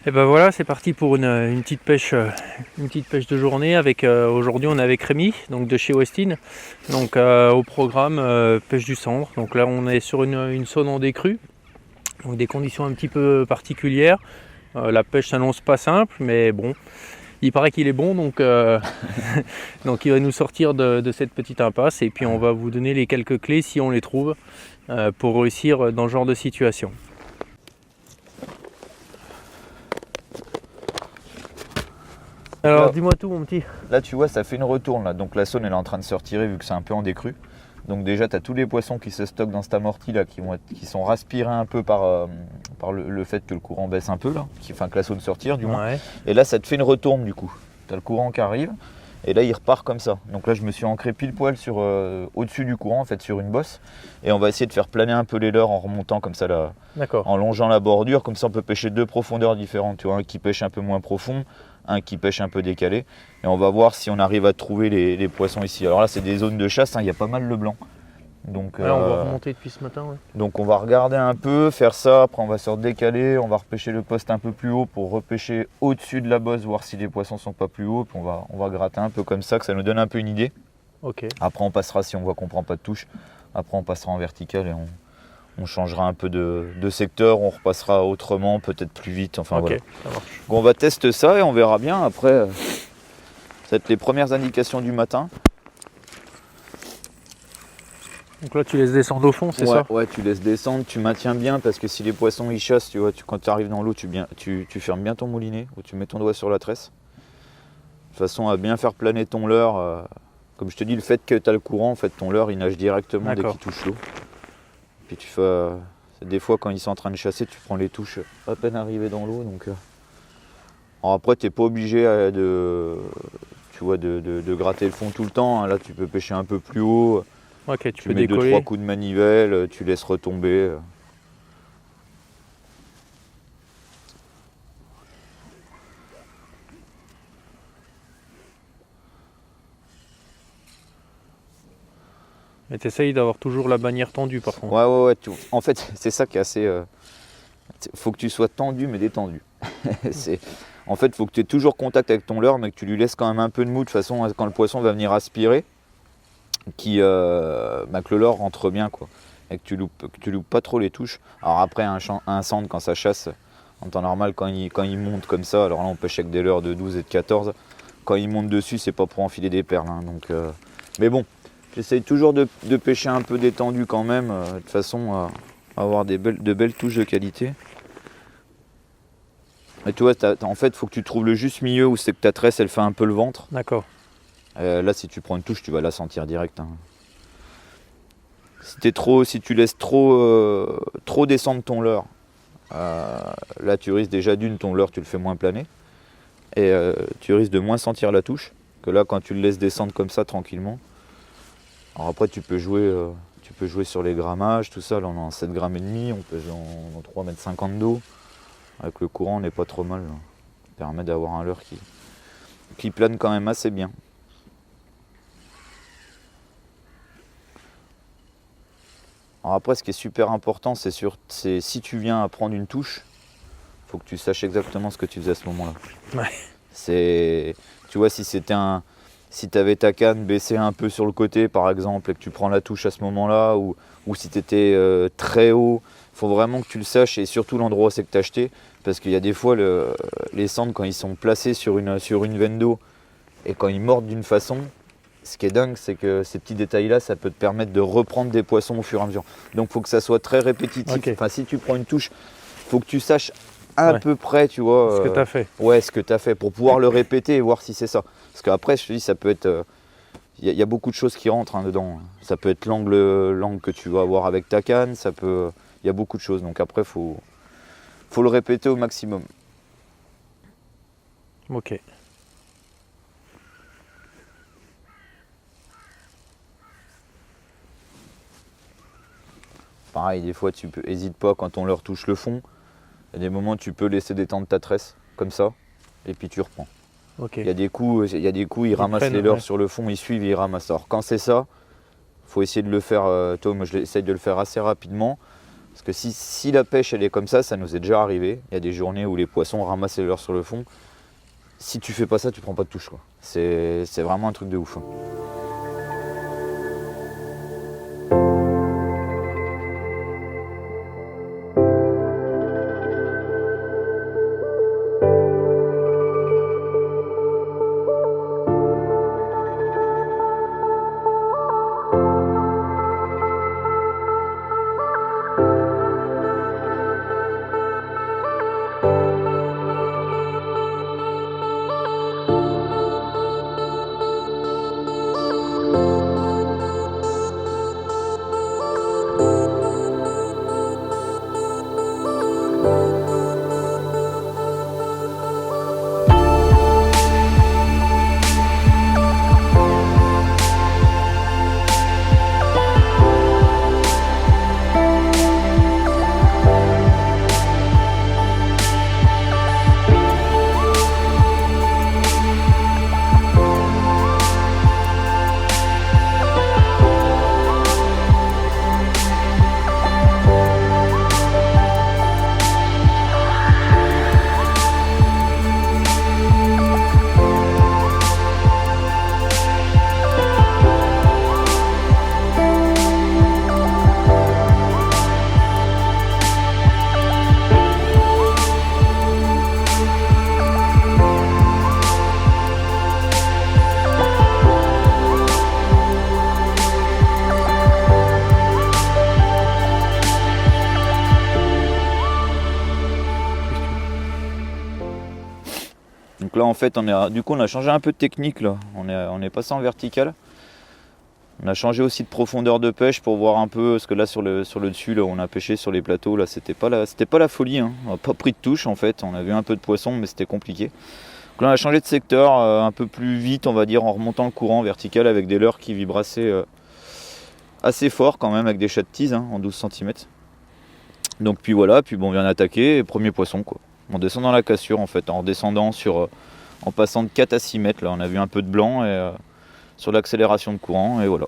Et ben voilà, c'est parti pour une petite pêche de journée. Avec aujourd'hui, on est avec Rémi, donc de chez Westin. Donc au programme pêche du cendre. Donc là, on est sur une zone en décrue, donc des conditions un petit peu particulières. La pêche s'annonce pas simple, mais bon, il paraît qu'il est bon, donc donc il va nous sortir de cette petite impasse et puis on va vous donner les quelques clés si on les trouve pour réussir dans ce genre de situation. Alors là, dis-moi tout mon petit. là tu vois ça fait une retourne là, donc la saône elle est en train de se retirer vu que c'est un peu en décrue. Donc déjà tu as tous les poissons qui se stockent dans cette amortie là qui sont raspirés un peu par le fait que le courant baisse un peu là, que la saône se retire du moins. Ouais. Et là ça te fait une retourne du coup. Tu as le courant qui arrive et là il repart comme ça. Donc là je me suis ancré pile poil sur au-dessus du courant en fait sur une bosse et on va essayer de faire planer un peu les leurres en remontant comme ça là, D'accord. en longeant la bordure, comme ça on peut pêcher deux profondeurs différentes, tu vois, un qui pêche un peu moins profond, un qui pêche un peu décalé, et on va voir si on arrive à trouver les poissons ici. Alors là c'est des zones de chasse, il y a pas mal de blanc. Donc, Ouais, on va remonter depuis ce matin. Ouais. donc on va regarder un peu, faire ça, après on va se redécaler, on va repêcher le poste un peu plus haut pour repêcher au-dessus de la bosse, voir si les poissons sont pas plus hauts, puis on va gratter un peu comme ça, que ça nous donne un peu une idée. Ok. Après on passera, si on voit qu'on prend pas de touche, après on passera en vertical et on changera un peu de secteur, on repassera autrement, peut-être plus vite, enfin Ok, voilà. ça marche. Donc on va tester ça et on verra bien après. Ça va être les premières indications du matin. Donc là tu laisses descendre au fond, c'est ça? Ouais, tu laisses descendre, tu maintiens bien parce que si les poissons ils chassent, tu vois, quand tu arrives dans l'eau, tu fermes bien ton moulinet ou tu mets ton doigt sur la tresse. De façon à bien faire planer ton leurre. Comme je te dis, le fait que tu as le courant, en fait, ton leurre il nage directement dès qu'il touche l'eau. Puis tu fais. Des fois quand ils sont en train de chasser, tu prends les touches à peine arrivées dans l'eau. Donc, alors après, tu n'es pas obligé de gratter le fond tout le temps. Hein. Là, tu peux pêcher un peu plus haut. Ok, Tu mets 2-3 coups de manivelle, tu laisses retomber. Mais t'essayes d'avoir toujours la bannière tendue par contre. Ouais. En fait, c'est ça qui est assez. Faut que tu sois tendu mais détendu. En fait, faut que tu aies toujours contact avec ton leurre, mais que tu lui laisses quand même un peu de mou de façon à quand le poisson va venir aspirer, que le leurre rentre bien quoi. Et que tu loupes pas trop les touches. Alors après, un sand quand ça chasse, en temps normal, quand il monte comme ça, alors là on pêche avec des leurres de 12 et de 14, quand il monte dessus, c'est pas pour enfiler des perles. Hein, donc, mais bon, j'essaye toujours de pêcher un peu détendu quand même, de façon à avoir de belles touches de qualité. Et tu vois, en fait, il faut que tu trouves le juste milieu où c'est que ta tresse, elle fait un peu le ventre. D'accord. Là, si tu prends une touche, tu vas la sentir direct. Hein. Si tu laisses trop descendre ton leurre, là, tu risques déjà ton leurre, tu le fais moins planer. Et tu risques de moins sentir la touche que là, quand tu le laisses descendre comme ça, tranquillement. Alors après, tu peux jouer sur les grammages, tout ça. Là, on est en 7,5 grammes, on pèse dans 3,50 m d'eau. Avec le courant, on n'est pas trop mal. Là. Ça permet d'avoir un leurre qui plane quand même assez bien. Alors après, ce qui est super important, c'est si tu viens à prendre une touche, il faut que tu saches exactement ce que tu faisais à ce moment-là. Ouais. Tu vois, si tu avais ta canne baissée un peu sur le côté, par exemple, et que tu prends la touche à ce moment-là, ou si tu étais très haut, il faut vraiment que tu le saches, et surtout l'endroit où c'est que tu as acheté, parce qu'il y a des fois, les sandres, quand ils sont placés sur une veine d'eau, et quand ils mordent d'une façon, ce qui est dingue, c'est que ces petits détails-là, ça peut te permettre de reprendre des poissons au fur et à mesure. Donc il faut que ça soit très répétitif. Okay. Enfin, si tu prends une touche, il faut que tu saches à peu près, tu vois. Ce que tu as fait. Ouais, ce que tu as fait, pour pouvoir le répéter et voir si c'est ça. Parce qu'après, je te dis, ça peut être. Il y a beaucoup de choses qui rentrent dedans. Ça peut être l'angle que tu vas avoir avec ta canne, il y a beaucoup de choses. Donc après, faut le répéter au maximum. Ok. Pareil, des fois, hésite pas quand ton leurre touche le fond. Il y a des moments où tu peux laisser détendre ta tresse, comme ça, et puis tu reprends. Okay. Il y a des coups, ils ramassent les leurres sur le fond, ils suivent et ils ramassent. Alors quand c'est ça, il faut essayer de le faire, moi j'essaye de le faire assez rapidement. Parce que si la pêche elle est comme ça nous est déjà arrivé. Il y a des journées où les poissons ramassent les leurres sur le fond. Si tu fais pas ça, tu prends pas de touche, quoi. C'est vraiment un truc de ouf, hein. Donc là en fait on a changé un peu de technique là. On est passé en vertical. On a changé aussi de profondeur de pêche pour voir un peu, parce que là sur le dessus là, on a pêché sur les plateaux, là c'était pas la folie, hein. On n'a pas pris de touche en fait, on a vu un peu de poisson mais c'était compliqué. Donc là on a changé de secteur un peu plus vite on va dire en remontant le courant vertical avec des leurres qui vibrent assez fort quand même avec des chats de tease, hein, en 12 cm. Donc puis voilà, puis bon on vient d'attaquer, premier poisson quoi. On descend dans la cassure en fait, en redescendant en passant de 4 à 6 mètres là, on a vu un peu de blanc et sur l'accélération de courant et voilà.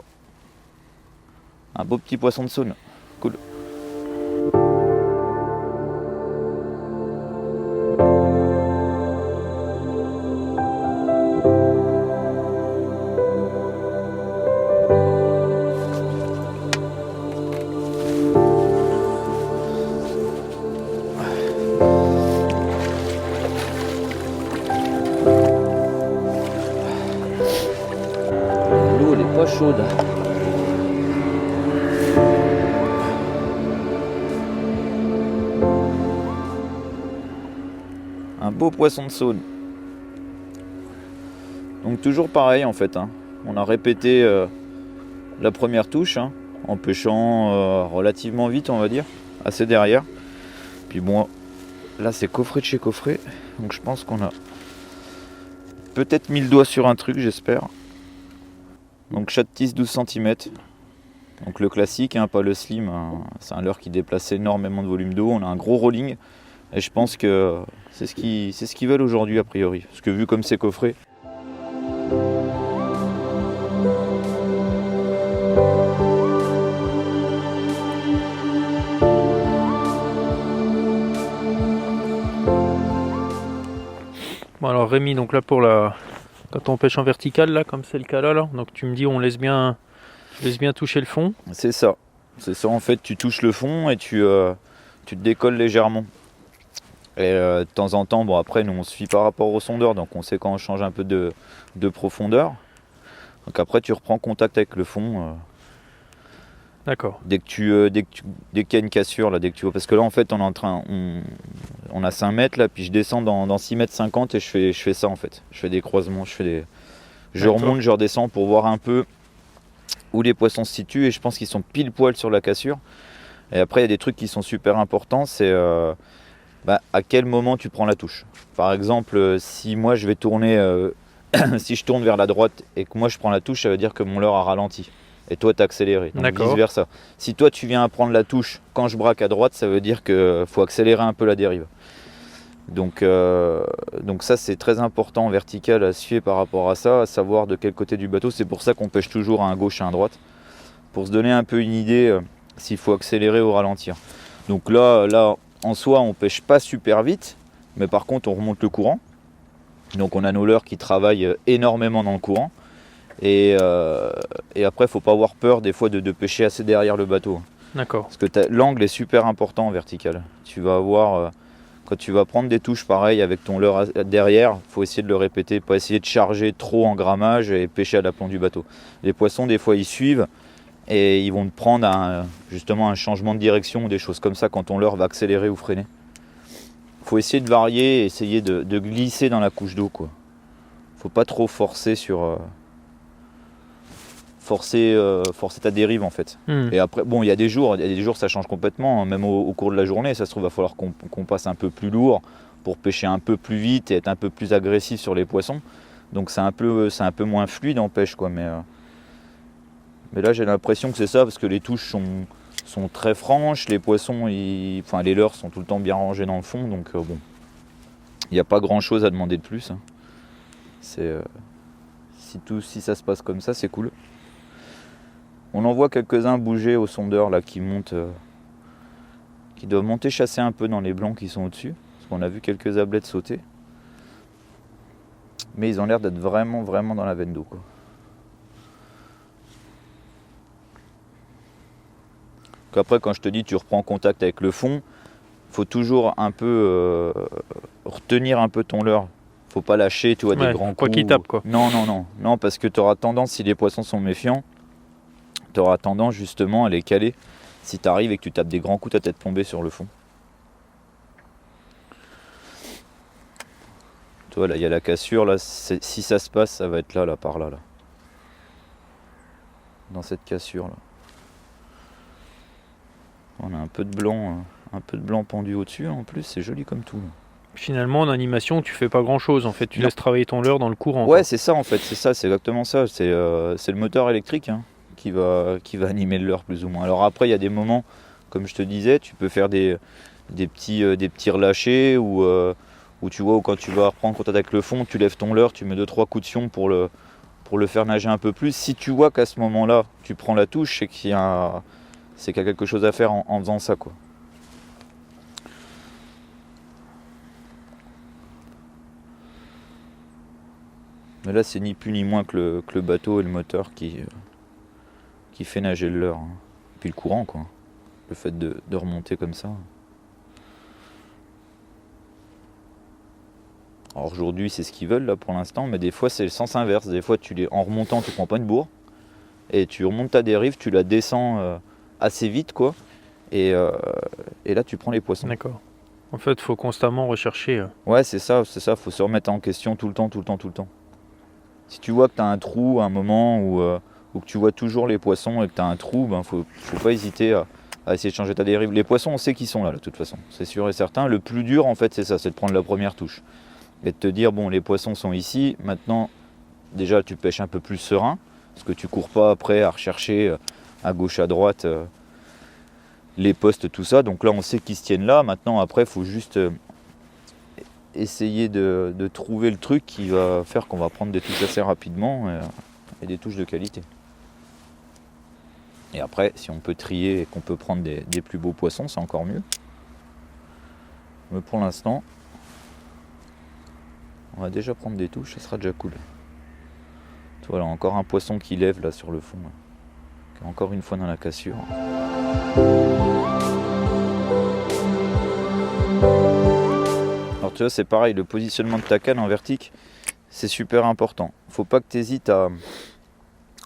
Un beau petit poisson de saône, cool. L'eau elle est pas chaude. Un beau poisson de saône. Donc toujours pareil en fait, hein. On a répété la première touche, hein, en pêchant relativement vite on va dire, assez derrière. Puis bon, là c'est coffret de chez coffret, donc je pense qu'on a peut-être mis le doigt sur un truc, j'espère. Donc chat de tease 12 cm. Donc le classique, hein, pas le slim, hein. C'est un leurre qui déplace énormément de volume d'eau. On a un gros rolling et je pense que c'est ce qu'ils veulent aujourd'hui a priori. Parce que vu comme c'est coffré. Bon alors Rémi, donc là quand on pêche en vertical là, comme c'est le cas là, donc tu me dis on laisse bien toucher le fond. C'est ça en fait, tu touches le fond et tu te décolles légèrement. Et de temps en temps, bon après nous on se fie par rapport au sondeur, donc on sait quand on change un peu de profondeur. Donc après tu reprends contact avec le fond. D'accord. Dès qu'il y a une cassure, là, parce que là en fait on a 5 mètres là, puis je descends dans 6 mètres 50 et je fais ça en fait. Je fais des croisements, je remonte, je redescends pour voir un peu où les poissons se situent et je pense qu'ils sont pile poil sur la cassure. Et après il y a des trucs qui sont super importants, c'est à quel moment tu prends la touche. Par exemple, si moi je vais tourner, si je tourne vers la droite et que moi je prends la touche, ça veut dire que mon leurre a ralenti. Et toi t'as accéléré, donc vice versa. Si toi tu viens à prendre la touche quand je braque à droite, ça veut dire qu'il faut accélérer un peu la dérive. Donc ça c'est très important en vertical à suivre par rapport à ça, à savoir de quel côté du bateau. C'est pour ça qu'on pêche toujours à un gauche et à un droite, pour se donner un peu une idée s'il faut accélérer ou ralentir. Donc là, en soi, on pêche pas super vite, mais par contre, on remonte le courant. Donc on a nos leurres qui travaillent énormément dans le courant. Et après, il faut pas avoir peur des fois de pêcher assez derrière le bateau. D'accord. Parce que l'angle est super important en vertical. Tu vas avoir, quand tu vas prendre des touches pareilles avec ton leurre derrière, il faut essayer de le répéter, pas essayer de charger trop en grammage et pêcher à l'aplomb du bateau. Les poissons, des fois, ils suivent et ils vont te prendre justement un changement de direction ou des choses comme ça quand ton leurre va accélérer ou freiner. Il faut essayer de varier et essayer de glisser dans la couche d'eau, quoi. Faut pas trop forcer forcer ta dérive en fait. Et après, bon, il y a des jours ça change complètement, même au cours de la journée, ça se trouve, il va falloir qu'on passe un peu plus lourd pour pêcher un peu plus vite et être un peu plus agressif sur les poissons. Donc c'est un peu moins fluide en pêche, quoi. Mais là, j'ai l'impression que c'est ça, parce que les touches sont très franches, les poissons, les leurres sont tout le temps bien rangés dans le fond, donc bon, il n'y a pas grand chose à demander de plus, hein. Si ça se passe comme ça, c'est cool. On en voit quelques-uns bouger au sondeur là qui montent, qui doivent monter chasser un peu dans les blancs qui sont au-dessus, parce qu'on a vu quelques ablettes sauter. Mais ils ont l'air d'être vraiment dans la veine d'eau, quoi. Après, quand je te dis tu reprends contact avec le fond, faut toujours un peu retenir un peu ton leurre. Faut pas lâcher, tu vois, des grands coups. Quoi qu'il tape, quoi. Non, parce que tu auras tendance, si les poissons sont méfiants, tu auras tendance justement à les caler si tu arrives et que tu tapes des grands coups ta tête plombée sur le fond. Tu vois, là, il y a la cassure, là, si ça se passe, ça va être là, par là. Dans cette cassure, là. On a un peu de blanc pendu au-dessus, en plus, c'est joli comme tout. Finalement, en animation, tu fais pas grand-chose, en fait, tu laisses travailler ton leurre dans le courant. Ouais, quoi. c'est ça, en fait, c'est exactement ça. C'est le moteur électrique, hein, qui va animer le leurre, plus ou moins. Alors après, il y a des moments, comme je te disais, tu peux faire des petits relâchés, ou tu vois, quand tu vas reprendre contact avec le fond, tu lèves ton leurre, tu mets 2-3 coups de fion pour le faire nager un peu plus. Si tu vois qu'à ce moment-là, tu prends la touche, c'est qu'il y a quelque chose à faire en faisant ça, quoi. Mais là, c'est ni plus ni moins que le bateau et le moteur qui fait nager le leurre, hein. Puis le courant, quoi. Le fait de remonter comme ça. Alors aujourd'hui, c'est ce qu'ils veulent là pour l'instant, mais des fois, c'est le sens inverse. Des fois, en remontant, tu prends pas une bourre et tu remontes ta dérive, tu la descends assez vite, quoi. Et là, tu prends les poissons. D'accord. En fait, il faut constamment rechercher. Ouais, c'est ça. Faut se remettre en question tout le temps. Si tu vois que tu as un trou à un moment ou que tu vois toujours les poissons et que tu as un trou, faut pas hésiter à essayer de changer ta dérive. Les poissons, on sait qu'ils sont là, de toute façon, c'est sûr et certain. Le plus dur, en fait, c'est ça, c'est de prendre la première touche. Et de te dire, bon, les poissons sont ici, maintenant, déjà, tu pêches un peu plus serein, parce que tu cours pas après à rechercher à gauche, à droite les postes, tout ça. Donc là, on sait qu'ils se tiennent là. Maintenant, après, il faut juste essayer de trouver le truc qui va faire qu'on va prendre des touches assez rapidement et des touches de qualité. Et après, si on peut trier et qu'on peut prendre des plus beaux poissons, c'est encore mieux. Mais pour l'instant, on va déjà prendre des touches, ça sera déjà cool. Voilà, encore un poisson qui lève là sur le fond, là, qui est encore une fois dans la cassure. Alors tu vois, c'est pareil, le positionnement de ta canne en vertique, c'est super important. Faut pas que tu hésites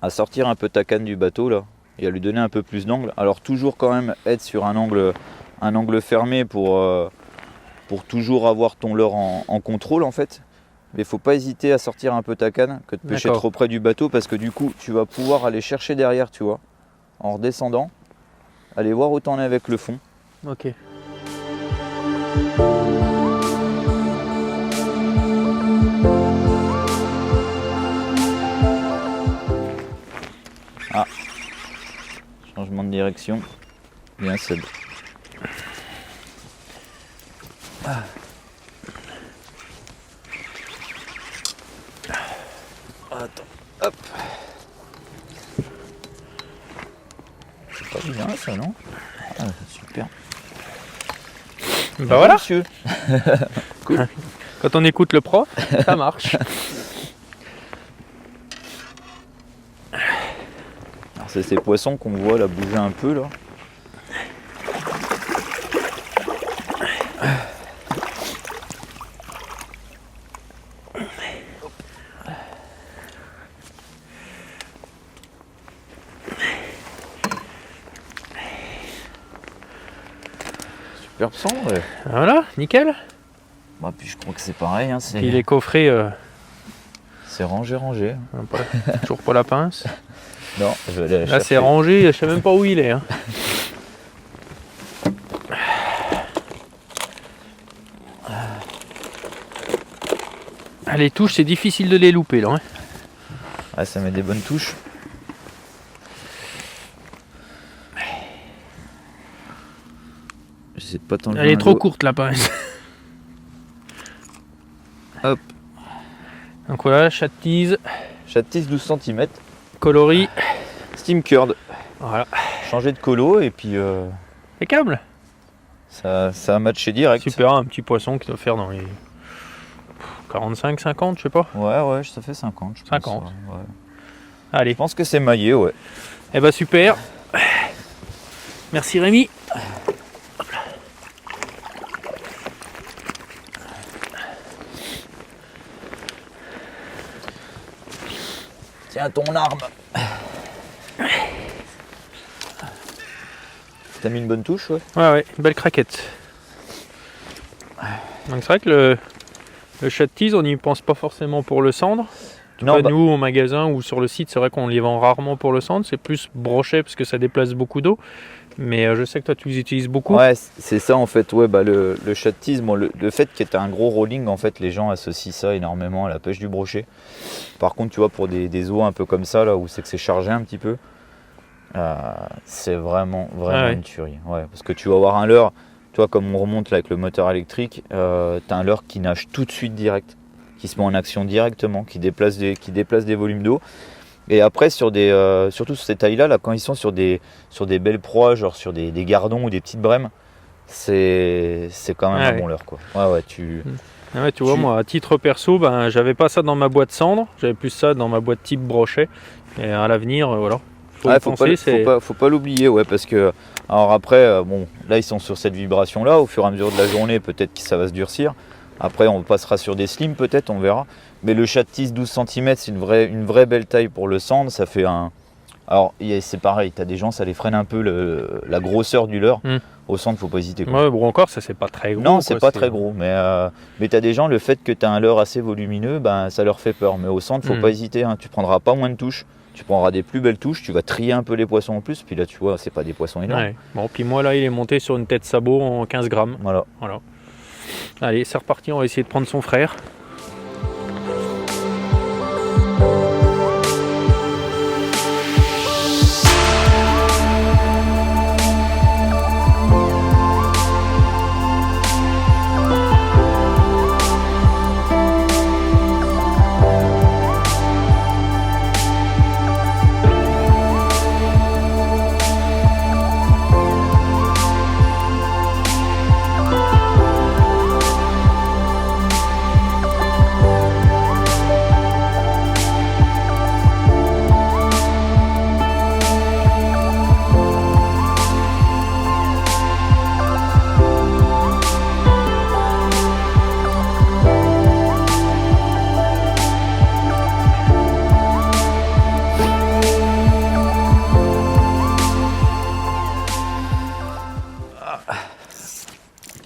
à sortir un peu ta canne du bateau là et à lui donner un peu plus d'angle. Alors toujours quand même être sur un angle fermé pour toujours avoir ton leurre en contrôle en fait. Mais faut pas hésiter à sortir un peu ta canne, que de pêcher trop près du bateau, parce que du coup tu vas pouvoir aller chercher derrière, tu vois, en redescendant, aller voir où t'en es avec le fond. Ok. Ah, changement de direction, bien Seb. Ah. Attends, hop. C'est pas bien ça, non? Ah, super. Bah voilà, monsieur. Cool. quand on écoute le prof, ça marche. Alors c'est ces poissons qu'on voit là bouger un peu là. Superbe sang, ouais. Voilà, nickel. Bah, puis je crois que c'est pareil, hein, Puis les coffrets, c'est rangé. toujours pas la pince. Non, je vais aller la Là chercher. c'est rangé, je sais même pas où il est. Hein. Ah, les touches, c'est difficile de les louper là. Hein. Ah, ça met des bonnes touches. J'essaie de pas t'enlever. Elle est un trop doigt. courte la pince. Hop. Donc voilà, chat de tease, Chat-tisse 12 cm. coloris. Steam curd. Voilà. Changer de colo et puis Impeccable. ça a matché direct. Super, un petit poisson qui doit faire dans les 45, 50, je sais pas. Ouais, ça fait 50. Je pense, 50. ouais. Allez. Je pense que c'est maillé, ouais. Eh ben super. Merci Rémi. Tiens ton arme. T'as mis une bonne touche, ouais. Ouais, une belle craquette. Donc c'est vrai que le chat de tease, on n'y pense pas forcément pour le cendre. Non, bah, Nous, au magasin ou sur le site, c'est vrai qu'on les vend rarement pour le cendre. C'est plus brochet parce que ça déplace beaucoup d'eau. Mais je sais que toi, tu les utilises beaucoup. ouais, c'est ça en fait. Ouais, bah le chat-tisse, bon, le fait qu'il y ait un gros rolling, en fait, les gens associent ça énormément à la pêche du brochet. Par contre, tu vois, pour des eaux un peu comme ça, là où c'est que c'est chargé un petit peu, c'est vraiment ouais. une tuerie. Ouais, parce que tu vas avoir un leurre, toi, comme on remonte là avec le moteur électrique, t'as un leurre qui nage tout de suite direct, qui se met en action directement, qui déplace des volumes d'eau. Et après, surtout sur ces tailles-là, là, quand ils sont sur des belles proies, genre sur des gardons ou des petites brèmes, c'est quand même un bon leurre, quoi. Ouais, tu vois, moi, à titre perso, ben, j'avais pas ça dans ma boîte cendre, j'avais plus ça dans ma boîte type brochet. Et à l'avenir, voilà. Faut pas l'oublier, ouais, parce que alors après, bon, là ils sont sur cette vibration-là. Au fur et à mesure de la journée, peut-être que ça va se durcir. Après, on passera sur des slims, peut-être, on verra. Mais le chat-tisse 12 cm, c'est une vraie belle taille pour le cendre. Ça fait un. Alors, c'est pareil, t'as des gens, ça les freine un peu la grosseur du leurre. Au centre, faut pas hésiter, quoi. Ouais, bon, encore, ça c'est pas très gros. Non, c'est pas très gros, mais t'as des gens, le fait que t'as un leurre assez volumineux, ben, ça leur fait peur. Mais au centre, faut pas hésiter, hein. Tu prendras pas moins de touches. Tu prendras des plus belles touches, tu vas trier un peu les poissons en plus, puis là tu vois, c'est pas des poissons énormes. Ouais. Bon, puis moi là, il est monté sur une tête sabot en 15 grammes. Voilà. Allez, c'est reparti, on va essayer de prendre son frère.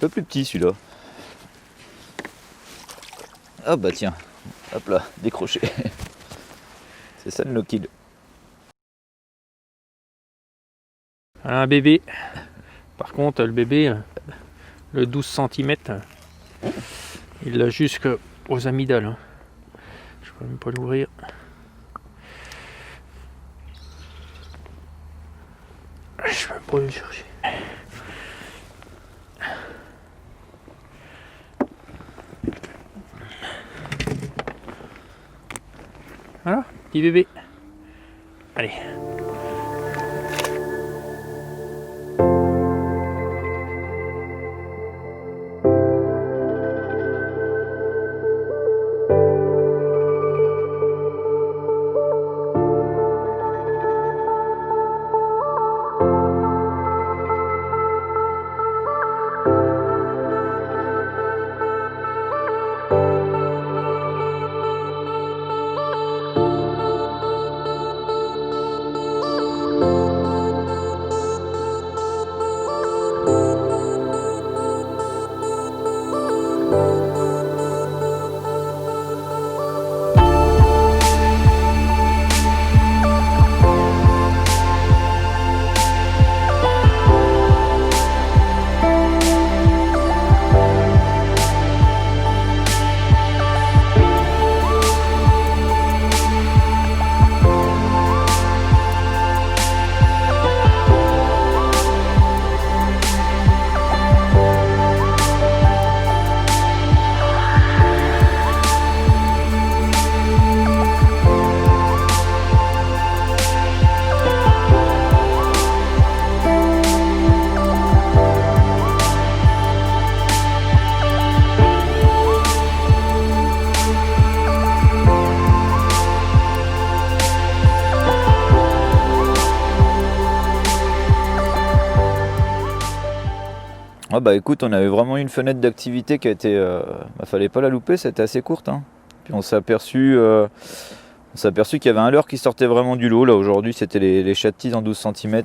Un peu plus petit celui-là. Ah bah tiens, hop là, décroché. C'est ça le no-kill. Un bébé. Par contre, le bébé, le 12 cm, il l'a jusqu'aux amygdales. Hein. Je peux même pas l'ouvrir. Je peux même pas le chercher. Voilà, petit bébé. Allez. Ah bah écoute, on avait vraiment une fenêtre d'activité qui a été... fallait pas la louper, c'était assez courte. Hein. Puis on s'est aperçu qu'il y avait un leurre qui sortait vraiment du lot. Là aujourd'hui c'était les chat de tise en 12 cm.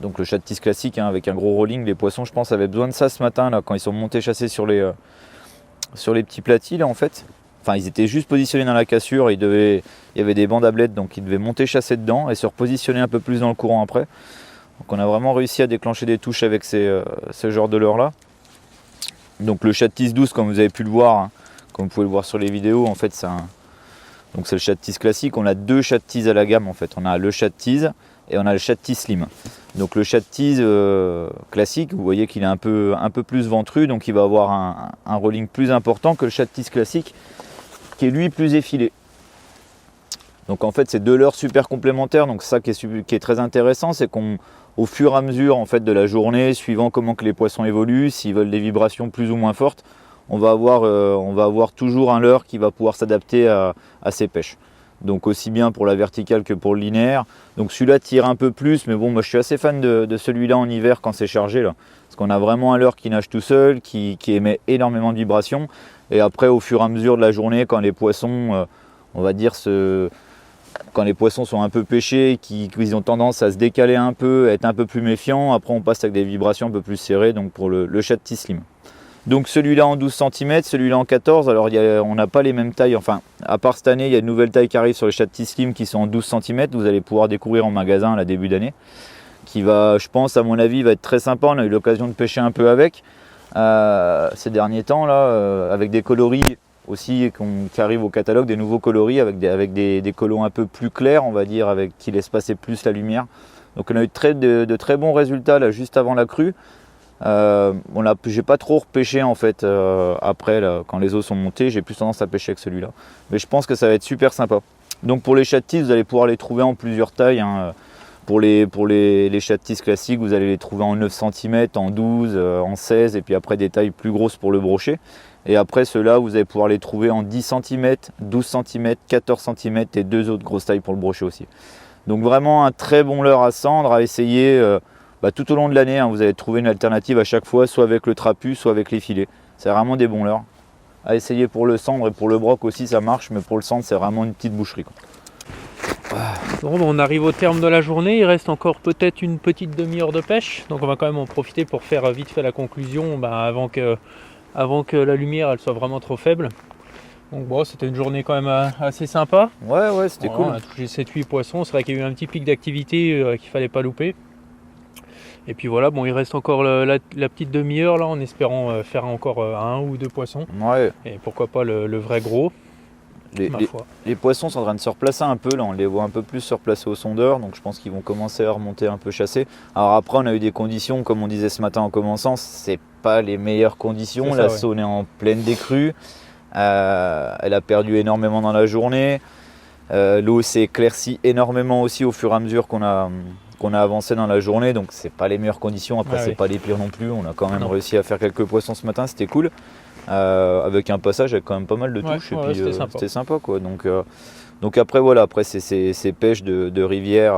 Donc le chat de tise classique hein, avec un gros rolling. Les poissons je pense avaient besoin de ça ce matin là, quand ils sont montés chasser sur les petits platis là en fait. Enfin ils étaient juste positionnés dans la cassure, il y avait des bandes à bled donc ils devaient monter chasser dedans et se repositionner un peu plus dans le courant après. Donc on a vraiment réussi à déclencher des touches avec ce genre de leurre là. Donc le chat de tise 12 comme vous avez pu le voir, hein, comme vous pouvez le voir sur les vidéos, en fait c'est le chat de tise classique. On a deux chats de tise à la gamme en fait. On a le chat de tise et on a le chat de tise slim. Donc le chat de tise classique, vous voyez qu'il est un peu plus ventru, donc il va avoir un rolling plus important que le chat de tise classique qui est lui plus effilé. Donc en fait c'est deux leurres super complémentaires, donc ça qui est très intéressant, c'est qu'au fur et à mesure en fait, de la journée, suivant comment que les poissons évoluent, s'ils veulent des vibrations plus ou moins fortes, on va avoir toujours un leurre qui va pouvoir s'adapter à ces pêches. Donc aussi bien pour la verticale que pour le linéaire. Donc celui-là tire un peu plus, mais bon moi je suis assez fan de celui-là en hiver quand c'est chargé là. Parce qu'on a vraiment un leurre qui nage tout seul, qui émet énormément de vibrations. Et après au fur et à mesure de la journée, quand les poissons, on va dire quand les poissons sont un peu pêchés, qu'ils ont tendance à se décaler un peu, à être un peu plus méfiants, après on passe avec des vibrations un peu plus serrées, donc pour le chat de tise slim. Donc celui-là en 12 cm, celui-là en 14, alors on n'a pas les mêmes tailles, enfin à part cette année, il y a de nouvelles tailles qui arrivent sur les chats de tise slim qui sont en 12 cm, vous allez pouvoir découvrir en magasin à début d'année, qui va, je pense à mon avis, va être très sympa. On a eu l'occasion de pêcher un peu avec ces derniers temps là, avec des coloris aussi qui arrivent au catalogue, des nouveaux coloris avec des colos un peu plus clairs, on va dire, qui laissent passer plus la lumière. Donc on a eu de très bons résultats là juste avant la crue. J'ai pas trop repêché en fait après là, quand les eaux sont montées, j'ai plus tendance à pêcher avec celui-là. Mais je pense que ça va être super sympa. Donc pour les chats de tise, vous allez pouvoir les trouver en plusieurs tailles. Hein. Pour les chats de tise classiques, vous allez les trouver en 9 cm, en 12, en 16 et puis après des tailles plus grosses pour le brochet. Et après ceux-là, vous allez pouvoir les trouver en 10 cm, 12 cm, 14 cm et deux autres grosses tailles pour le brochet aussi. Donc vraiment un très bon leurre à cendre à essayer tout au long de l'année. Hein, vous allez trouver une alternative à chaque fois, soit avec le trapu, soit avec les filets. C'est vraiment des bons leurres. À essayer pour le cendre et pour le broc aussi ça marche, mais pour le cendre c'est vraiment une petite boucherie, quoi. Bon, on arrive au terme de la journée, il reste encore peut-être une petite demi-heure de pêche, donc on va quand même en profiter pour faire vite fait la conclusion avant que la lumière elle soit vraiment trop faible. Donc bon, c'était une journée quand même assez sympa. Ouais, c'était cool. On a touché 7-8 poissons, c'est vrai qu'il y a eu un petit pic d'activité qu'il fallait pas louper. Et puis voilà, bon, il reste encore la petite demi-heure là, en espérant faire encore un ou deux poissons. Ouais. Et pourquoi pas le vrai gros. Les poissons sont en train de se replacer un peu, là on les voit un peu plus se replacer au sondeur, donc je pense qu'ils vont commencer à remonter un peu chasser. Alors après on a eu des conditions, comme on disait ce matin en commençant, c'est pas les meilleures conditions, la saune est en pleine décrue, elle a perdu énormément dans la journée, l'eau s'est éclaircie énormément aussi au fur et à mesure qu'on a avancé dans la journée, donc c'est pas les meilleures conditions, après c'est pas les pires non plus, on a quand même réussi à faire quelques poissons ce matin, c'était cool. Avec un passage avec quand même pas mal de touches et puis c'était sympa quoi. Donc après voilà, après ces pêches de rivière,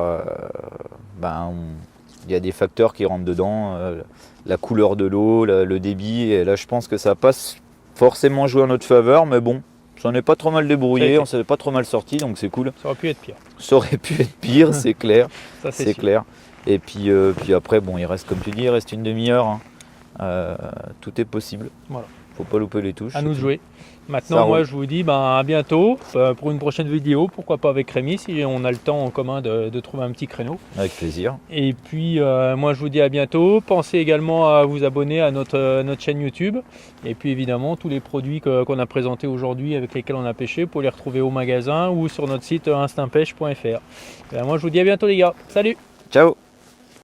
il y a des facteurs qui rentrent dedans, la couleur de l'eau, le débit, et là je pense que ça passe forcément jouer en notre faveur, mais bon, ça n'est pas trop mal débrouillé, on s'est pas trop mal sorti, donc c'est cool. Ça aurait pu être pire. Ça aurait pu être pire, c'est clair. Ça, c'est clair. Et puis après bon, il reste, comme tu dis, il reste une demi-heure, hein. Tout est possible. Voilà. Faut pas louper les touches. À nous de jouer. Maintenant, moi, je vous dis à bientôt pour une prochaine vidéo. Pourquoi pas avec Rémi, si on a le temps en commun de trouver un petit créneau. Avec plaisir. Et puis, moi, je vous dis à bientôt. Pensez également à vous abonner à notre chaîne YouTube. Et puis, évidemment, tous les produits qu'on a présentés aujourd'hui, avec lesquels on a pêché, pour les retrouver au magasin ou sur notre site instinctpêche.fr. Moi, je vous dis à bientôt, les gars. Salut! Ciao!